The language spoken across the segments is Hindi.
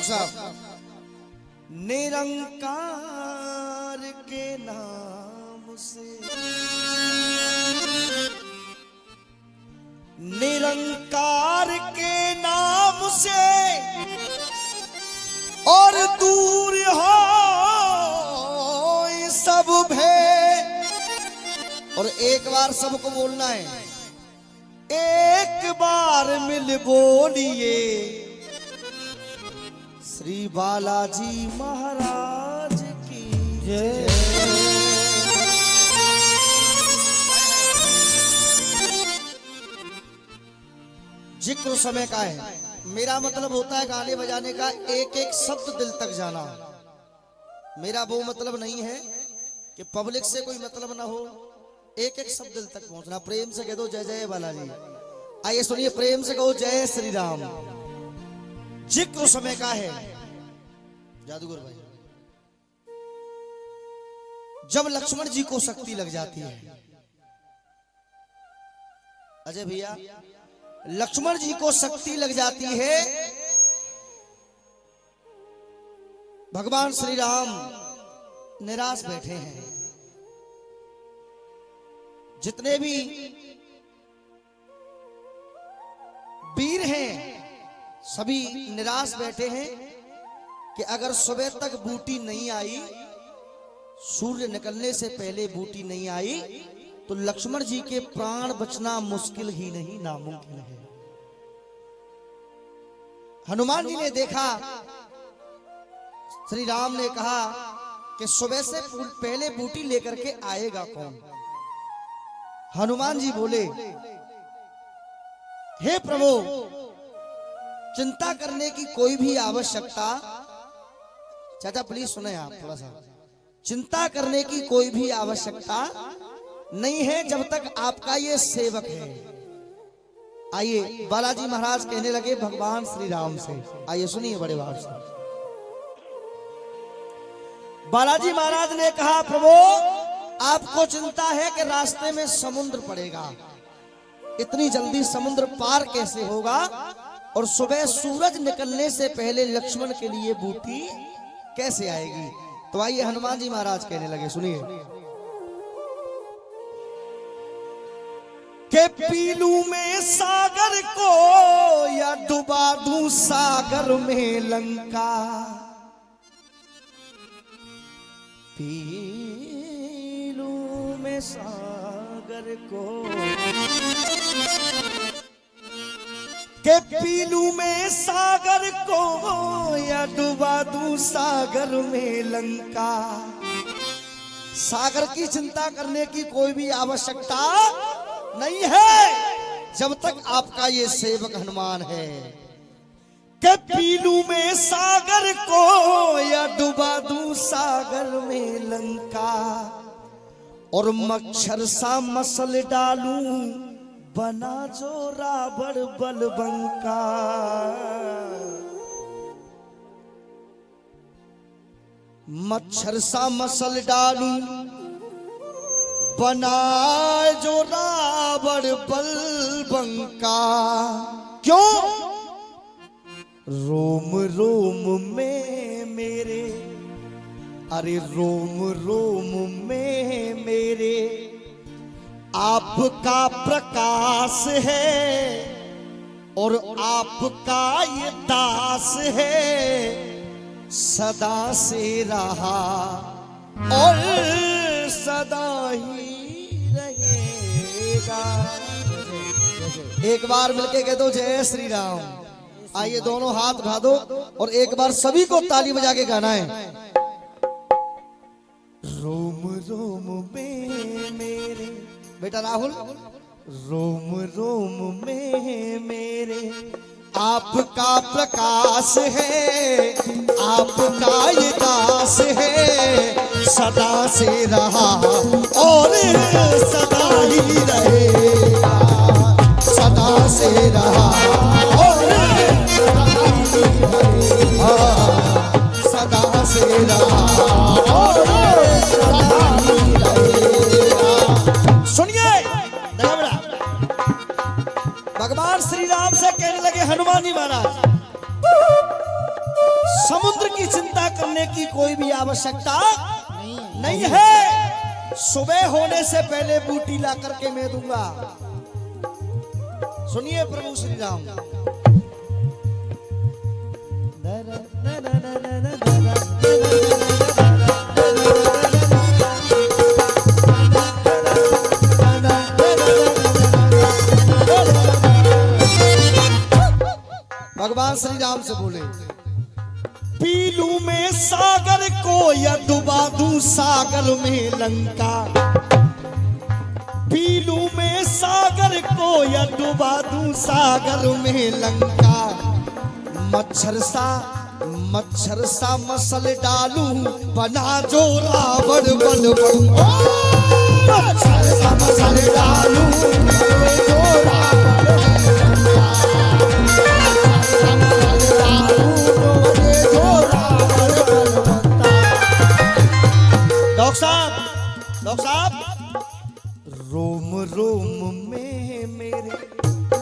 साहब निरंकार के नाम से, निरंकार के नाम से और दूर हो सब भय। और एक बार सबको बोलना है, एक बार मिल बोलिए श्री बालाजी महाराज की जय। जिक्र समय का है, मेरा मतलब होता है गाने बजाने का एक एक शब्द दिल तक जाना। मेरा वो मतलब नहीं है कि पब्लिक से कोई मतलब ना हो, एक एक शब्द दिल तक पहुंचना। प्रेम से कह दो जय जय बालाजी। आइए सुनिए, प्रेम से कहो जय श्री राम। जिक्र समय का है जादूगर भाई, जब लक्ष्मण जी को शक्ति लग जाती है, अजय भैया लक्ष्मण जी को शक्ति लग जाती है, भगवान श्री राम निराश बैठे हैं। जितने भी वीर हैं सभी निराश बैठे हैं कि अगर सुबह तक बूटी नहीं आई, सूर्य निकलने से पहले बूटी नहीं आई, तो लक्ष्मण जी के प्राण बचना मुश्किल ही नहीं नामुमकिन है। हनुमान जी ने देखा, श्री राम ने कहा कि सुबह से पहले बूटी लेकर के आएगा कौन। हनुमान जी बोले, हे प्रभु चिंता करने की कोई भी आवश्यकता, चाचा प्लीज सुने आप थोड़ा सा, चिंता करने की कोई भी आवश्यकता नहीं है जब तक आपका ये सेवक है। आइए बालाजी महाराज कहने लगे भगवान श्री राम से, आइए सुनिए बड़े भाव से। बालाजी महाराज ने कहा, प्रभु आपको चिंता है कि रास्ते में समुद्र पड़ेगा, इतनी जल्दी समुद्र पार कैसे होगा, और सुबह सूरज निकलने से पहले लक्ष्मण के लिए बूटी कैसे आएगी। तो आइए हनुमान जी महाराज कहने लगे, सुनिए। के पीलू में सागर को या डुबा दूं सागर में लंका, पीलू में सागर को, के पीलू में सागर को या डुबा दूं सागर में लंका। सागर की चिंता करने की कोई भी आवश्यकता नहीं है जब तक आपका ये सेवक हनुमान है। के पीलू में सागर को या डुबा दूं सागर में लंका, और मच्छर सा मसल डालूं बना जो रावण बलबंका। मच्छर सा मसल डालूं बना जो रावण बलबंका। क्यों? रोम रोम में मेरे, अरे रोम रोम में मेरे आपका प्रकाश है, और आपका ये दास है, सदा से रहा और सदा ही रहेगा। एक बार मिलके कह दो जय श्री राम। आइए दोनों हाथ उठा दो और एक बार सभी को ताली बजा के गाना है। रोम रोम में मेरे, बेटा राहुल, रोम रोम में मेरे आपका प्रकाश है, आपका ये दास है, सदा से रहा और सदा ही रहेगा, सदा से रहा और सदा से रहा और सदा ही रहेगा। सुनिए भगवान श्री राम से कहने लगे हनुमान जी महाराज, की चिंता करने की कोई भी आवश्यकता नहीं है। सुबह होने से पहले बूटी ला करके मैं दूंगा। सुनिए प्रभु श्री राम। भगवान श्री राम से बोले, पी लूं मैं सागर को या डुबा दूं सागर में लंका। पी लूं मैं सागर को या डुबा दूं सागर में लंका। मच्छर सा मसल डालूं बना जो रावण बन बनूं। मच्छर सा मसल डालूं बना जो रावण डॉक्टर साहब, रोम रोम में मेरे,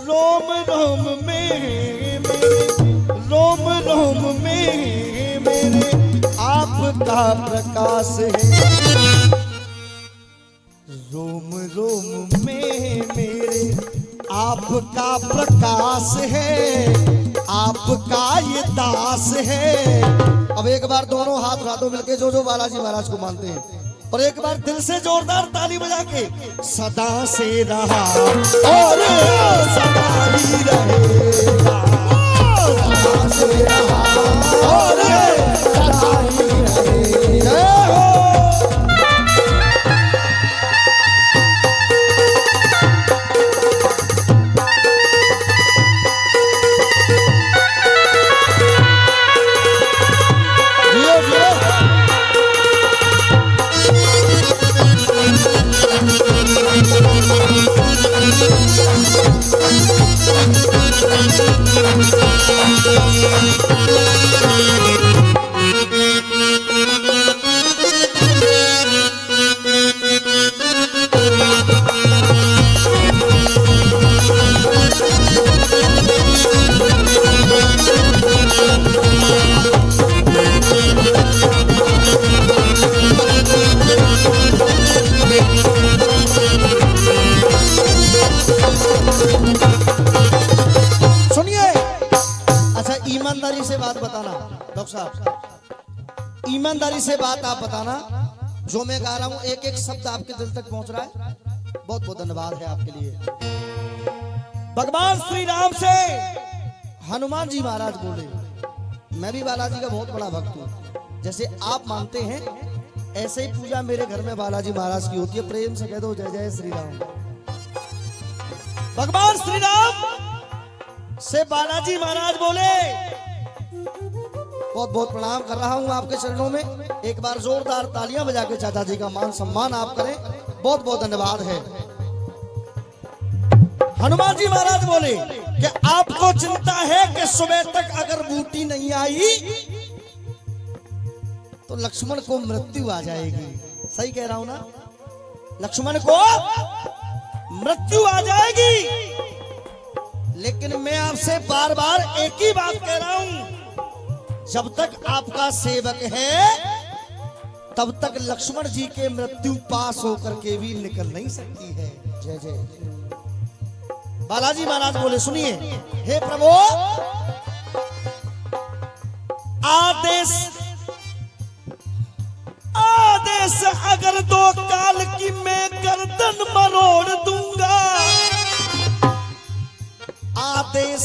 रोम रोम में मेरे, रोम रोम में मेरे आपका प्रकाश है। रोम रोम में मेरे आपका प्रकाश है, आपका ये दास है। अब एक बार दोनों हाथ हाथों मिलके जो जो बालाजी महाराज को मानते हैं, और एक बार दिल से जोरदार ताली बजा के, सदा से रहा और सदा ही रहेगा, सदा से रहा और सदा ही रहेगा। ईमानदारी से बात बताना डॉक्टर साहब, ईमानदारी से बात आप बताना। जो मैं गा रहा हूं एक एक शब्द आपके दिल तक पहुंच रहा है। बहुत बहुत धन्यवाद है आपके लिए। भगवान श्री राम से हनुमान जी महाराज बोले, मैं भी बालाजी का बहुत बड़ा भक्त हूं। जैसे आप मानते हैं ऐसे ही पूजा मेरे घर में बालाजी महाराज की होती है। प्रेम से कह दो जय जय श्री राम। भगवान श्री राम से बालाजी महाराज बोले, बहुत बहुत प्रणाम कर रहा हूं आपके चरणों में। एक बार जोरदार तालियां बजा के चाचा जी का मान सम्मान आप करें। बहुत बहुत धन्यवाद है। हनुमान जी महाराज बोले कि आपको चिंता है कि सुबह तक अगर बूटी नहीं आई तो लक्ष्मण को मृत्यु आ जाएगी। सही कह रहा हूं ना? लक्ष्मण को मृत्यु आ जाएगी। लेकिन मैं आपसे बार बार एक ही बात कह रहा हूं, जब तक आपका सेवक है तब तक लक्ष्मण जी के मृत्यु पास होकर के भी निकल नहीं सकती है। जय जय। बालाजी महाराज बोले, सुनिए, हे प्रभु, आदेश आदेश अगर दो काल की मैं गर्दन मरोड़ दूंगा। आदेश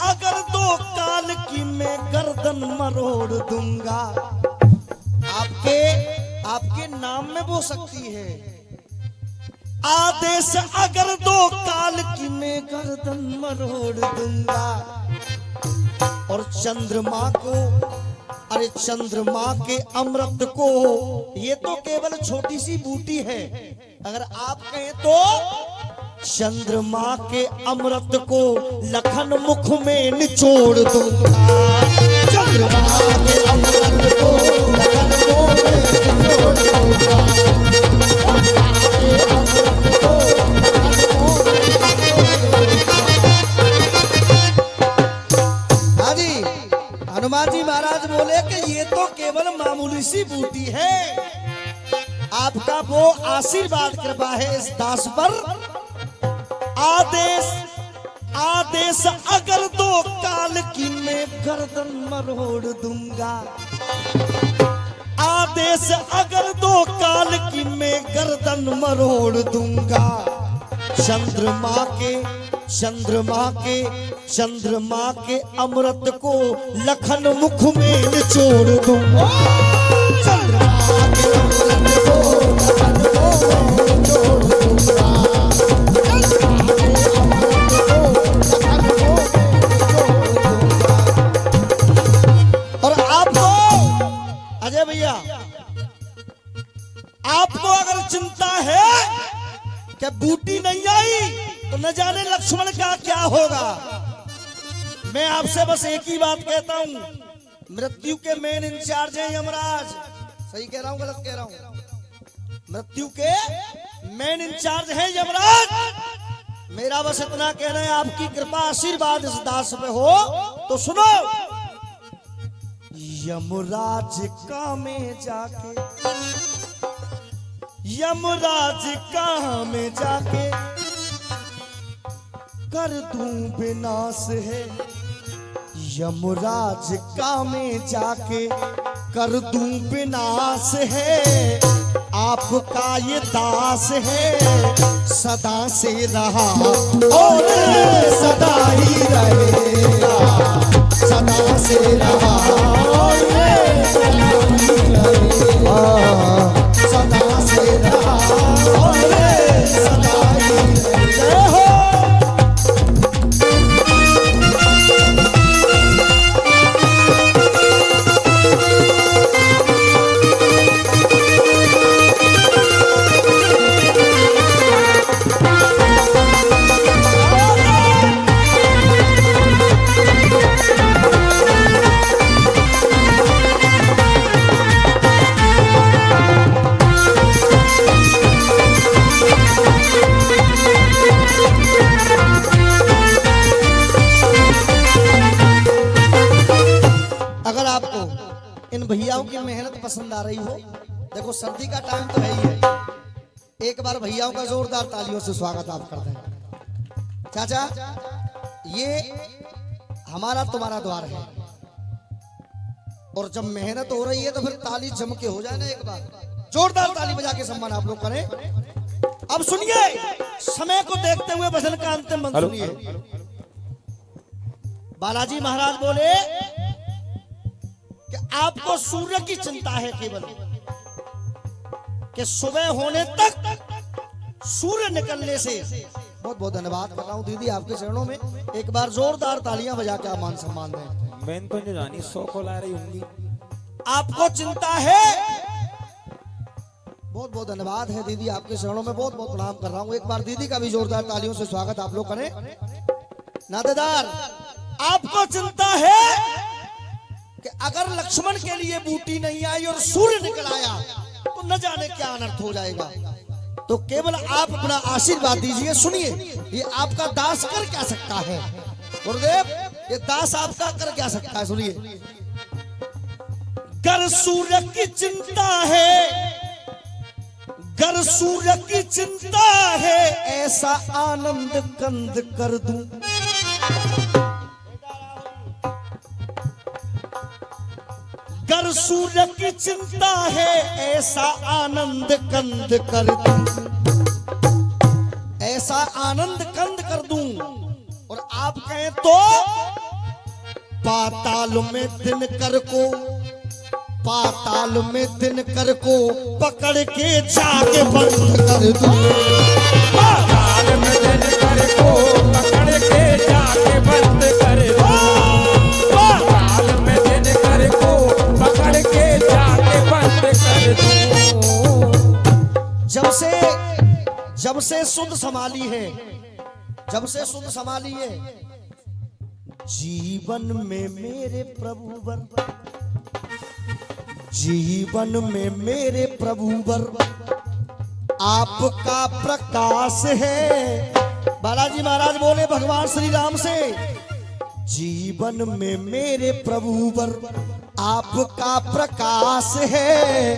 अगर दो काल की मैं गर्दन मरोड़ दूंगा। आपके नाम में वो शक्ति है। आदेश अगर दो काल की मैं गर्दन मरोड़ दूंगा। और चंद्रमा को, अरे चंद्रमा के अमृत को, ये तो केवल छोटी सी बूटी है। अगर आप कहें तो चंद्रमा के अमृत को लखन मुख में निचोड़ दूंगा। चंद्रमा के अमृत को लखन मुख में निचोड़ दूंगा। हाँ जी, हनुमान जी महाराज बोले कि ये तो केवल मामूली सी बूटी है, आपका वो आशीर्वाद कृपा है इस दास पर। आदेश अगर दो काल की मैं गर्दन मरोड़ दूंगा। आदेश अगर दो काल की मैं गर्दन मरोड़ दूंगा। चंद्रमा के अमृत को लखन मुख में निचोड़ दूंगा। चंद्रमा के अमृत को लखन मुख में निचोड़ दूंगा। और आपको अजय भैया, आपको अगर चिंता है कि बूटी नहीं आई तो न जाने लक्ष्मण का क्या होगा। मैं आपसे बस एक ही बात कहता हूं, मृत्यु के मेन इंचार्ज हैं यमराज। सही कह रहा हूं गलत कह रहा हूं? मृत्यु के मेन इंचार्ज हैं यमराज। मेरा बस इतना कहना है, आपकी कृपा आशीर्वाद इस दास पे हो तो सुनो। यमराज का में जाके, यमराज का में जाके कर दूं विनाश है। यमराज का में जाके कर दूं विनाश है। आपका ये दास है सदा से रहा और सदा ही रहेगा। सदा से रहा और सदा ही रहेगा। सदा से रहा और सदा ही रहेगा। इन भैयाओं की मेहनत पसंद आ रही हो, देखो सर्दी का टाइम तो है ही है, एक बार भैयाओं का जोरदार तालियों से स्वागत आप करते हैं। चाचा, ये हमारा तुम्हारा द्वार है और जब मेहनत हो रही है तो फिर ताली जम के हो जाए ना, एक बार जोरदार ताली बजा के सम्मान आप लोग करें। अब सुनिए, समय को देखते हुए भजन का अंतिम मंत्र सुनिए। बालाजी महाराज बोले कि आपको सूर्य की चिंता है केवल, कि सुबह होने तक सूर्य निकलने से। बहुत बहुत धन्यवाद कर रहा हूँ दीदी आपके चरणों में, एक बार जोरदार तालियां बजा के आप मान सम्मान दें। मैं तो नहीं जानी 100 को ला रही होंगी। आपको चिंता है, बहुत बहुत धन्यवाद है दीदी आपके चरणों में, बहुत बहुत प्रणाम कर रहा हूँ। एक बार दीदी का भी जोरदार तालियों से स्वागत आप लोग करें। नातेदार, आपको चिंता है कि अगर लक्ष्मण के लिए बूटी नहीं आई और सूर्य निकल आया तो न जाने क्या अनर्थ हो जाएगा। तो केवल आप अपना आशीर्वाद दीजिए। सुनिए, ये आपका दास कर क्या सकता है गुरुदेव, ये दास आपका कर क्या सकता है, सुनिए। गर सूर्य की चिंता है, गर सूर्य की चिंता है, ऐसा आनंद कंद कर दूं। गर सूर्य की चिंता है, ऐसा आनंद कंद कर दूं। ऐसा आनंद कंद कर दूं। और आप कहें तो पाताल में दिनकर को, पाताल में दिनकर को पकड़ के जाके बंद कर दूं। पाताल में दिनकर को पकड़ के जाके बंद कर दूं। पाताल में दिनकर को पकड़ के जाके बंद कर दूं। जब से सुध संभाली है, जब से सुध संभाली है, जीवन में मेरे प्रभुवर, जीवन में मेरे प्रभुवर आपका प्रकाश है। बालाजी महाराज बोले भगवान श्री राम से, जीवन में मेरे प्रभुवर आपका प्रकाश है,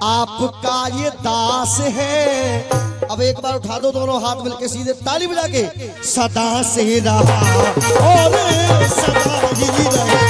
आपका ये दास है। अब एक बार उठा दो दोनों हाथ मिलके सीधे ताली बजा के। सदा से रहा और सदा ही रहे।